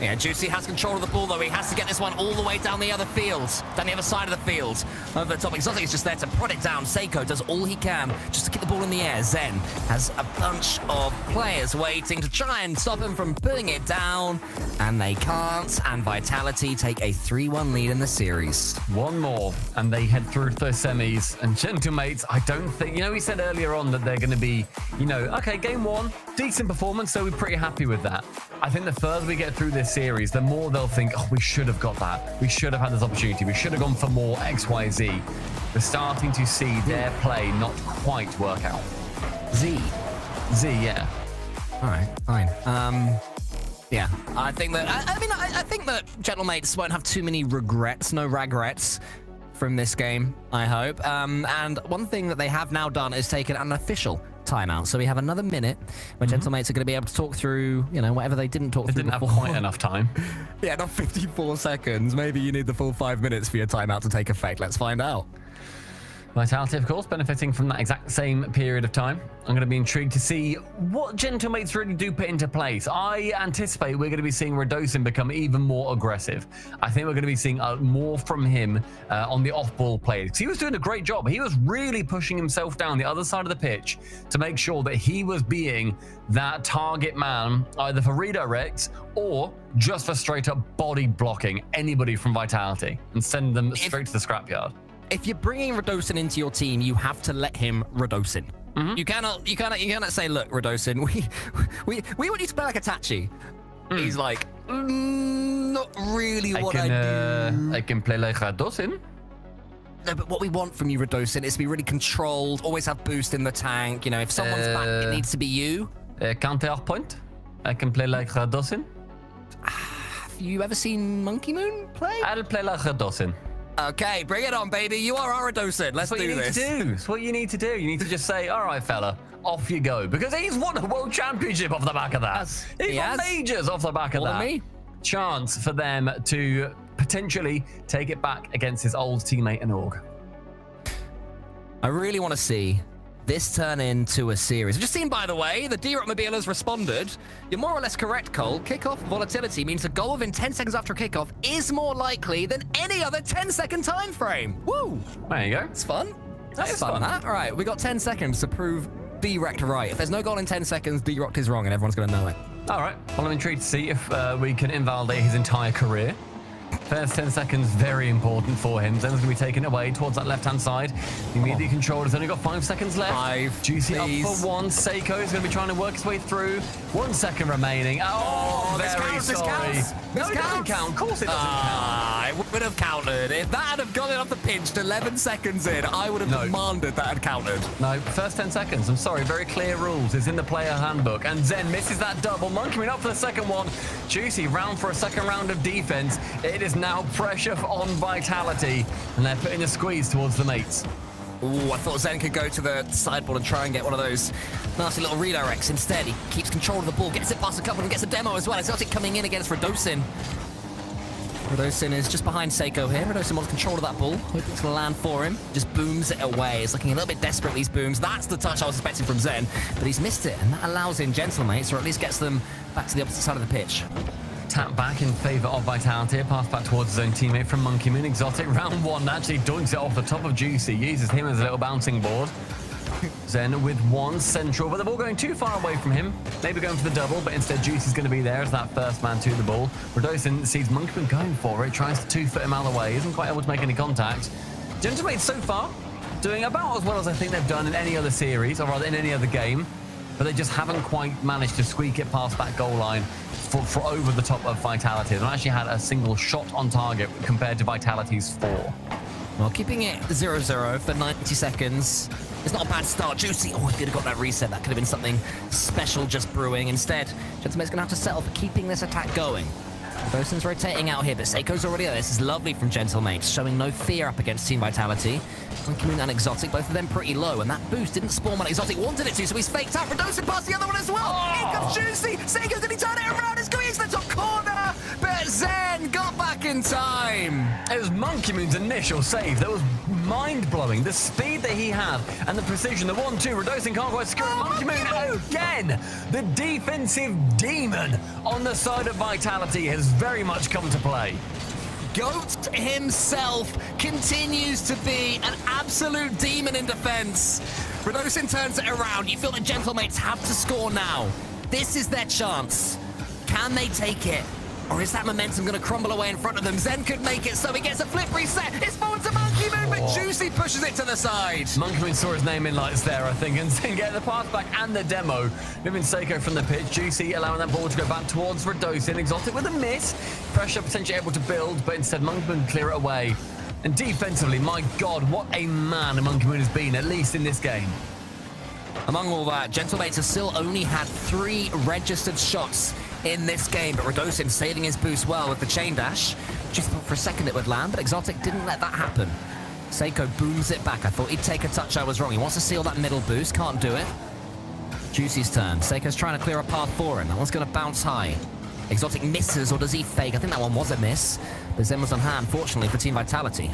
[SPEAKER 3] Yeah, Juicy has control of the ball, though. He has to get this one all the way down the other field, down the other side of the field. Over the top, Exotic is just there to prod it down. Seiko does all he can just to keep the ball in the air. Zen has a bunch of players waiting to try and stop him from putting it down, and they can't. And Vitality take a 3-1 lead in the series.
[SPEAKER 2] One more, and they head through to the semis. And Gentlemates, I don't think... You know, we said earlier on that they're going to be, you know, okay, game one, decent performance, so we're pretty happy with that. I think the further we get through this series, the more they'll think, oh, we should have got that. We should have had this opportunity. We should have gone for more X, Y, Z. We're starting to see their play not quite work out.
[SPEAKER 3] Z,
[SPEAKER 2] yeah.
[SPEAKER 3] all right, fine. Yeah, I think that I think that Gentlemates won't have too many regrets, no regrets from this game, I hope. And one thing that they have now done is taken an official timeout. So we have another minute where Gentlemates are going to be able to talk through, you know, whatever they didn't talk
[SPEAKER 2] They
[SPEAKER 3] through
[SPEAKER 2] didn't
[SPEAKER 3] before.
[SPEAKER 2] have quite enough time.
[SPEAKER 3] Yeah, not 54 seconds. Maybe you need the full 5 minutes for your timeout to take effect. Let's find out.
[SPEAKER 2] Vitality, of course, benefiting from that exact same period of time. I'm going to be intrigued to see what Gentlemates really do put into place. I anticipate we're going to be seeing Radosin become even more aggressive. I think we're going to be seeing more from him on the off-ball plays. Because he was doing a great job. He was really pushing himself down the other side of the pitch to make sure that he was being that target man, either for redirects or just for straight-up body blocking anybody from Vitality and send them straight to the scrapyard.
[SPEAKER 3] If you're bringing Radosin into your team, you have to let him Radosin. You cannot say, look, Radosin, we want you to play like Itachi. He's like, not really what I do.
[SPEAKER 2] I can play like Radosin.
[SPEAKER 3] No, but what we want from you, Radosin, is to be really controlled, always have boost in the tank. You know, if someone's back, it needs to be you.
[SPEAKER 2] Counterpoint. I can play like Radosin.
[SPEAKER 3] Have you ever seen Monkey Moon play?
[SPEAKER 2] I'll play like Radosin.
[SPEAKER 3] Okay, bring it on, baby. You are our Radosin. Let's do this.
[SPEAKER 2] That's what you need to do. You need to just say, all right, fella, off you go. Because he's won a world championship off the back of that. He's won majors off the back of that.
[SPEAKER 3] Me?
[SPEAKER 2] Chance for them to potentially take it back against his old teammate and org.
[SPEAKER 3] I really want to see this turn into a series. I've just seen, by the way, the D-Rockmobile has responded. You're more or less correct, Cole. Kickoff volatility means a goal within 10 seconds after a kickoff is more likely than any other 10-second time frame. Woo!
[SPEAKER 2] There you go.
[SPEAKER 3] It's fun.
[SPEAKER 2] That is fun.
[SPEAKER 3] All right, we got 10 seconds to prove D-Rocked right. If there's no goal in 10 seconds, D-Rocked is wrong, and everyone's going to know it.
[SPEAKER 2] All right. Well, I'm intrigued to see if we can invalidate his entire career. First 10 seconds, very important for him. Zen's going to be taken away towards that left-hand side. The immediate control has only got 5 seconds left.
[SPEAKER 3] 5,
[SPEAKER 2] Juicy
[SPEAKER 3] please.
[SPEAKER 2] up for 1. Seiko is going to be trying to work his way through. 1 second remaining. Oh,
[SPEAKER 3] this
[SPEAKER 2] very
[SPEAKER 3] counts, this
[SPEAKER 2] sorry.
[SPEAKER 3] counts.
[SPEAKER 2] No,
[SPEAKER 3] This
[SPEAKER 2] it doesn't
[SPEAKER 3] counts.
[SPEAKER 2] count. Of course it doesn't count.
[SPEAKER 3] It would have counted. If that had gone off the pinch 11 seconds in, I would have demanded that had counted.
[SPEAKER 2] No, first 10 seconds. I'm sorry, very clear rules. It's in the player handbook. And Zen misses that double. Monkey up for the second one. Juicy round for a second round of defense. It is now pressure on Vitality. And they're putting a squeeze towards the mates.
[SPEAKER 3] Ooh, I thought Zen could go to the sideboard and try and get one of those nasty little redirects. Instead, he keeps control of the ball, gets it past a couple and gets a demo as well. Exotic coming in against Radosin. Radosin is just behind Seiko here. Radosin wants control of that ball. Hoping it's going to land for him. Just booms it away. It's looking a little bit desperate, these booms. That's the touch I was expecting from Zen, but he's missed it, and that allows in Gentlemates, or at least gets them back to the opposite side of the pitch.
[SPEAKER 2] tap back in favor of Vitality. A pass back towards his own teammate from Monkey Moon. Exotic round one actually dunks it off the top of Juicy. Uses him as a little bouncing board. Zen with one central, but the ball going too far away from him. Maybe going for the double, but instead Juicy's going to be there as that first man to the ball. Radosin sees Monkey Moon going for it, tries to 2-foot him out of the way. Isn't quite able to make any contact. Gentlemates so far doing about as well as I think they've done in any other series, or rather in any other game. But they just haven't quite managed to squeak it past that goal line for over the top of Vitality. They've actually had a single shot on target compared to Vitality's 4.
[SPEAKER 3] Well, keeping it 0-0 for 90 seconds is not a bad start. Juicy, oh, if you'd have got that reset, that could have been something special just brewing. Instead, Gentlemate's going to have to settle for keeping this attack going. Bosun's rotating out here, but Seiko's already there. This is lovely from Gentlemates, showing no fear up against Team Vitality. Monkey Moon and Exotic, both of them pretty low, and that boost didn't spawn when Exotic wanted it to, so he's faked out. Radosin past the other one as well.
[SPEAKER 2] Oh!
[SPEAKER 3] In comes Juicy. Seiko, did he turn it around? It's going into the top corner, but Zen got back in time.
[SPEAKER 2] It was Monkey Moon's initial save that was mind-blowing. The speed that he had and the precision, the 1-2, Radosin can't quite screw it. Monkey Moon again. The defensive demon on the side of Vitality has very much come to play.
[SPEAKER 3] Goat himself continues to be an absolute demon in defense. Radosin turns it around. You feel the Gentlemates have to score now. This is their chance. Can they take it? Or is that momentum going to crumble away in front of them? Zen could make it, so he gets a flip reset. It's forward to Monkey Moon, but Juicy pushes it to the side.
[SPEAKER 2] Monkey Moon saw his name in lights there, I think, and Zen get the pass back and the demo. Moving Seiko from the pitch. Juicy allowing that ball to go back towards Radosin. Exotic with a miss. Pressure potentially able to build, but instead Monkey Moon clear it away. And defensively, my God, what a man Monkey Moon has been, at least in this game.
[SPEAKER 3] Among all that, Gentlemates have still only had 3 registered shots in this game, but Radosin saving his boost well with the chain dash. Just thought for a second it would land, but Exotic didn't let that happen. Seiko booms it back. I thought he'd take a touch, I was wrong. He wants to seal that middle boost, can't do it. Juicy's turn. Seiko's trying to clear a path for him. That one's going to bounce high. Exotic misses, or does he fake? I think that one was a miss, but Zen was on hand, fortunately for Team Vitality.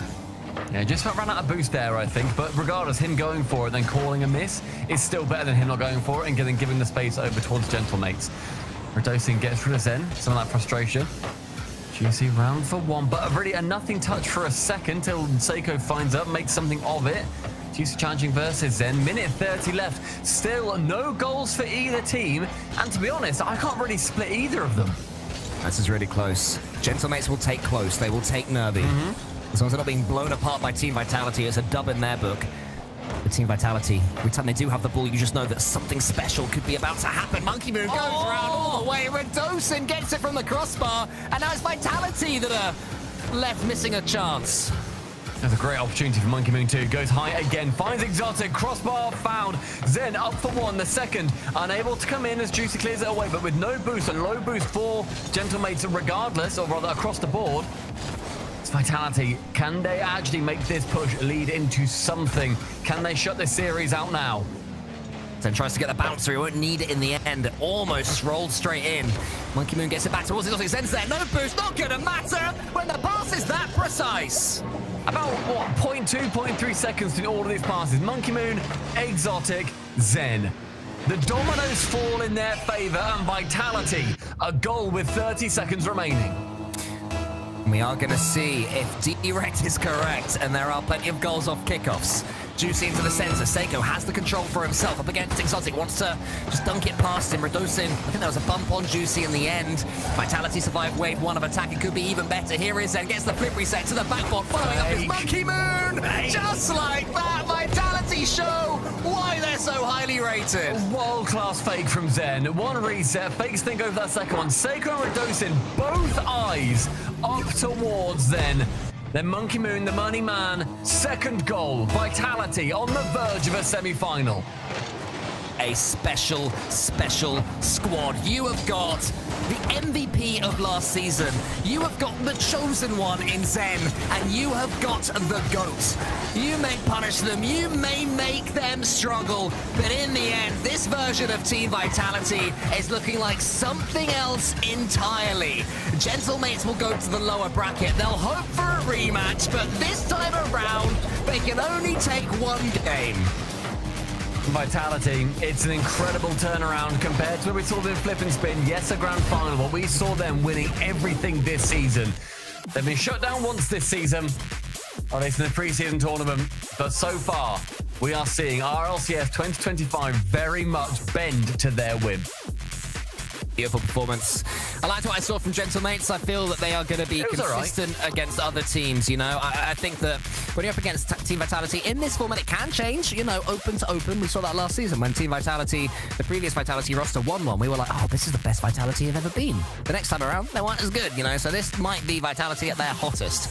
[SPEAKER 2] Yeah, just about ran out of boost there, I think. But regardless, him going for it, then calling a miss is still better than him not going for it and then giving the space over towards Gentlemates. Radosin gets rid of Zen, some of that frustration. Juicy round for one, but really a nothing touch for a second till Seiko finds up, makes something of it. Juicy challenging versus Zen, minute 30 left. Still no goals for either team, and to be honest, I can't really split either of them.
[SPEAKER 3] This is really close. Gentlemates will take close, they will take nervy. As long as they're not being blown apart by Team Vitality, it's a dub in their book. The Team Vitality, every time they do have the ball, you just know that something special could be about to happen. Monkey Moon goes around all the way. Radosin gets it from the crossbar, and now it's Vitality that are left missing a chance.
[SPEAKER 2] There's a great opportunity for Monkey Moon too. Goes high again, finds Exotic, crossbar found. Zen up for one, the second unable to come in as Juicy clears it away, but with no boost and low boost for Gentlemates regardless, or rather across the board. It's Vitality. Can they actually make this push lead into something? Can they shut this series out now?
[SPEAKER 3] Zen tries to get the bouncer, he won't need it in the end. Almost just rolled straight in. Monkey Moon gets it back towards Exotic. Zen's there, no boost, not gonna matter when the pass is that precise.
[SPEAKER 2] About, what, 0.2, 0.3 seconds between all of these passes. Monkey Moon, Exotic, Zen. The dominoes fall in their favor, and Vitality, a goal with 30 seconds remaining.
[SPEAKER 3] We are going to see if Direct is correct, and there are plenty of goals off kickoffs. Juicy into the center. Seiko has the control for himself up against Exotic. Wants to just dunk it past him. Radosin, I think there was a bump on Juicy in the end. Vitality survived wave 1 of attack. It could be even better. Here is Zen. Gets the flip reset to the backboard. Following up is Monkey Moon. Just like that, Vitality show why they're so highly rated.
[SPEAKER 2] World-class fake from Zen. One reset. Fakes think over that second one. Seiko and Radosin, both eyes up towards Zen. Then Monkey Moon, the money man, second goal. Vitality on the verge of a semi-final.
[SPEAKER 3] A special squad. You have got the MVP of last season. You have got the chosen one in Zen, and you have got the GOAT. You may punish them, you may make them struggle, but in the end, this version of Team Vitality is looking like something else entirely. Gentlemates will go to the lower bracket. They'll hope for a rematch, but this time around, they can only take one game.
[SPEAKER 2] Vitality, it's an incredible turnaround compared to where we saw them flip and spin. Yes, a grand final, but we saw them winning everything this season. They've been shut down once this season, or at least in the preseason tournament, but so far, we are seeing RLCS 2025 very much bend to their whim.
[SPEAKER 3] Beautiful performance. I liked what I saw from Gentlemates. I feel that they are going to be consistent against other teams, you know. I think that when you're up against Team Vitality, in this format, it can change, you know, open to open. We saw that last season when Team Vitality, the previous Vitality roster, won one. We were like, oh, this is the best Vitality I've ever been. The next time around, they weren't as good, you know, so this might be Vitality at their hottest.